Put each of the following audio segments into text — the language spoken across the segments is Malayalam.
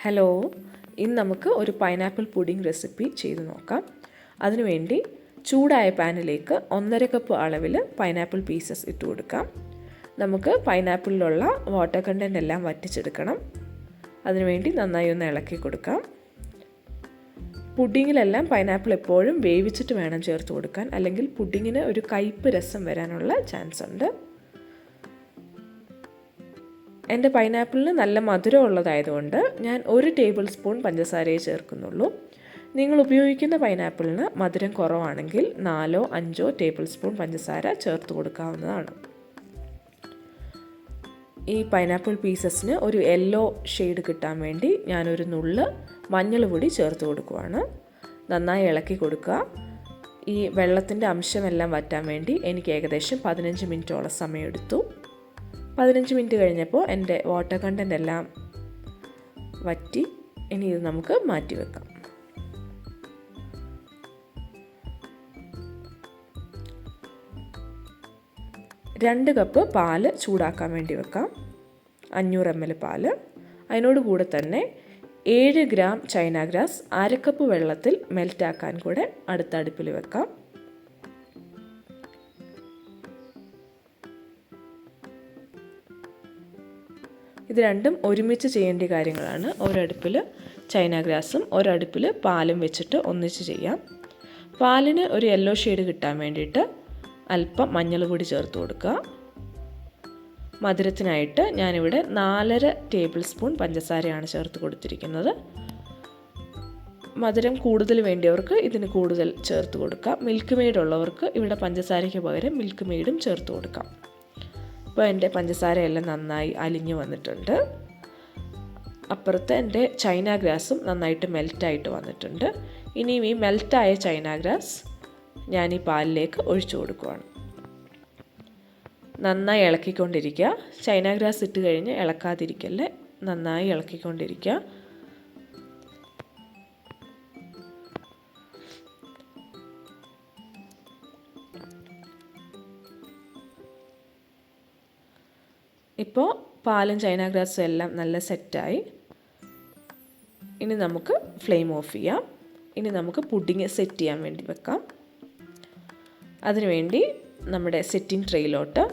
ഹലോ, ഇന്ന് നമുക്ക് ഒരു പൈനാപ്പിൾ പുഡിംഗ് റെസിപ്പി ചെയ്ത് നോക്കാം. അതിനുവേണ്ടി ചൂടായ പാനിലേക്ക് 1.5 കപ്പ് അളവിൽ പൈനാപ്പിൾ പീസസ് ഇട്ട് കൊടുക്കാം. നമുക്ക് പൈനാപ്പിളിലുള്ള വാട്ടർ കണ്ടൻറ്റ് എല്ലാം വറ്റിച്ചെടുക്കണം. അതിനുവേണ്ടി നന്നായി ഒന്ന് ഇളക്കി കൊടുക്കാം. പുഡിങ്ങിലെല്ലാം പൈനാപ്പിൾ എപ്പോഴും വേവിച്ചിട്ട് വേണം ചേർത്ത് കൊടുക്കാൻ, അല്ലെങ്കിൽ പുഡിങ്ങിന് ഒരു കയ്പ്പ് രസം വരാനുള്ള ചാൻസ് ഉണ്ട്. എൻ്റെ പൈനാപ്പിളിന് നല്ല മധുരം ഉള്ളതായതുകൊണ്ട് ഞാൻ 1 ടേബിൾ സ്പൂൺ പഞ്ചസാരയെ ചേർക്കുന്നുള്ളൂ. നിങ്ങൾ ഉപയോഗിക്കുന്ന പൈനാപ്പിളിന് മധുരം കുറവാണെങ്കിൽ 4-5 ടേബിൾ സ്പൂൺ പഞ്ചസാര ചേർത്ത് കൊടുക്കാവുന്നതാണ്. ഈ പൈനാപ്പിൾ പീസസിന് ഒരു യെല്ലോ ഷെയ്ഡ് കിട്ടാൻ വേണ്ടി ഞാനൊരു നുള്ള് മഞ്ഞൾ പൊടി ചേർത്ത് കൊടുക്കുവാണ്. നന്നായി ഇളക്കി കൊടുക്കുക. ഈ വെള്ളത്തിൻ്റെ അംശമെല്ലാം വറ്റാൻ വേണ്ടി എനിക്ക് ഏകദേശം 15 മിനിറ്റോളം സമയമെടുത്തു. 15 മിനിറ്റ് കഴിഞ്ഞപ്പോൾ എൻ്റെ വാട്ടർ കണ്ടൻറ്റ് എല്ലാം വറ്റി. ഇനി ഇത് നമുക്ക് മാറ്റി വെക്കാം. രണ്ട് കപ്പ് പാല് ചൂടാക്കാൻ വേണ്ടി വെക്കാം. 500 ml പാല്. അതിനോട് കൂടെ തന്നെ 7 ഗ്രാം ചൈന ഗ്രാസ് 1/2 കപ്പ് വെള്ളത്തിൽ മെൽറ്റാക്കാൻ കൂടെ അടുത്ത അടുപ്പിൽ വെക്കാം. ഇത് രണ്ടും ഒരുമിച്ച് ചെയ്യേണ്ട കാര്യങ്ങളാണ്. ഒരടുപ്പിൽ ചൈന ഗ്രാസും ഒരടുപ്പിൽ പാലും വെച്ചിട്ട് ഒന്നിച്ച് ചെയ്യാം. പാലിന് ഒരു യെല്ലോ ഷെയ്ഡ് കിട്ടാൻ വേണ്ടിയിട്ട് അല്പം മഞ്ഞൾ പൊടി ചേർത്ത് കൊടുക്കുക. മധുരത്തിനായിട്ട് ഞാനിവിടെ 4.5 ടേബിൾ സ്പൂൺ പഞ്ചസാരയാണ് ചേർത്ത് കൊടുത്തിരിക്കുന്നത്. മധുരം കൂടുതൽ വേണ്ടിയവർക്ക് ഇതിന് കൂടുതൽ ചേർത്ത് കൊടുക്കാം. മിൽക്ക് മെയ്ഡ് ഉള്ളവർക്ക് ഇവിടെ പഞ്ചസാരയ്ക്ക് പകരം മിൽക്ക് മെയ്ഡും ചേർത്ത് കൊടുക്കാം. ഇപ്പോൾ എൻ്റെ പഞ്ചസാരയെല്ലാം നന്നായി അലിഞ്ഞു വന്നിട്ടുണ്ട്. അപ്പുറത്ത് എൻ്റെ ചൈന ഗ്രാസും നന്നായിട്ട് മെൽറ്റായിട്ട് വന്നിട്ടുണ്ട്. ഇനിയും ഈ മെൽറ്റായ ചൈന ഗ്രാസ് ഞാൻ ഈ പാലിലേക്ക് ഒഴിച്ചു കൊടുക്കുകയാണ്. നന്നായി ഇളക്കിക്കൊണ്ടിരിക്കുക. ചൈന ഗ്രാസ് ഇട്ട് കഴിഞ്ഞ് ഇളക്കാതിരിക്കല്ലേ, നന്നായി ഇളക്കിക്കൊണ്ടിരിക്കുക. ഇപ്പോൾ പാലും ചൈന ഗ്രാസും എല്ലാം നല്ല സെറ്റായി. ഇനി നമുക്ക് ഫ്ലെയിം ഓഫ് ചെയ്യാം. ഇനി നമുക്ക് പുഡിങ് സെറ്റ് ചെയ്യാൻ വേണ്ടി വെക്കാം. അതിനുവേണ്ടി നമ്മുടെ സെറ്റിംഗ് ട്രേയിലോട്ട്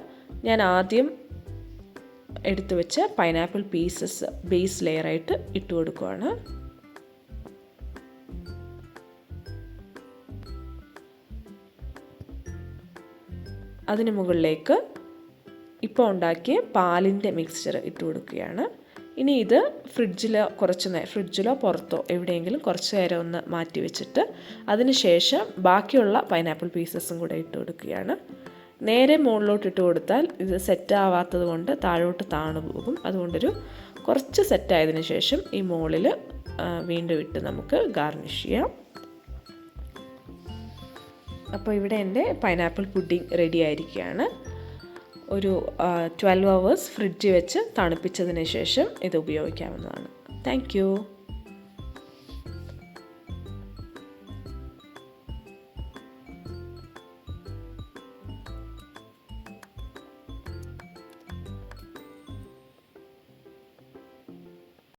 ഞാൻ ആദ്യം എടുത്തു വെച്ച പൈനാപ്പിൾ പീസസ് ബേസ് ലെയറായിട്ട് ഇട്ട് കൊടുക്കുകയാണ്. അതിന് മുകളിലേക്ക് ഇപ്പോൾ ഉണ്ടാക്കിയ പാലിൻ്റെ മിക്സ്ചർ ഇട്ട് കൊടുക്കുകയാണ്. ഇനി ഇത് ഫ്രിഡ്ജിലോ പുറത്തോ എവിടെയെങ്കിലും കുറച്ച് നേരം ഒന്ന് മാറ്റി വെച്ചിട്ട് അതിന് ശേഷം ബാക്കിയുള്ള പൈനാപ്പിൾ പീസസും കൂടെ ഇട്ട് കൊടുക്കുകയാണ്. നേരെ മുകളിലോട്ട് ഇട്ട് കൊടുത്താൽ ഇത് സെറ്റാവാത്തത് കൊണ്ട് താഴോട്ട് താണു പോകും. അതുകൊണ്ടൊരു കുറച്ച് സെറ്റായതിനു ശേഷം ഈ മുകളിൽ വീണ്ടും ഇട്ട് നമുക്ക് ഗാർണിഷ് ചെയ്യാം. അപ്പോൾ ഇവിടെ എൻ്റെ പൈനാപ്പിൾ പുഡിംഗ് റെഡി ആയിരിക്കുകയാണ്. ഒരു 12 hours ഫ്രിഡ്ജിൽ വെച്ച് തണുപ്പിച്ചതിന് ശേഷം ഇത് ഉപയോഗിക്കാവുന്നതാണ്. Thank you.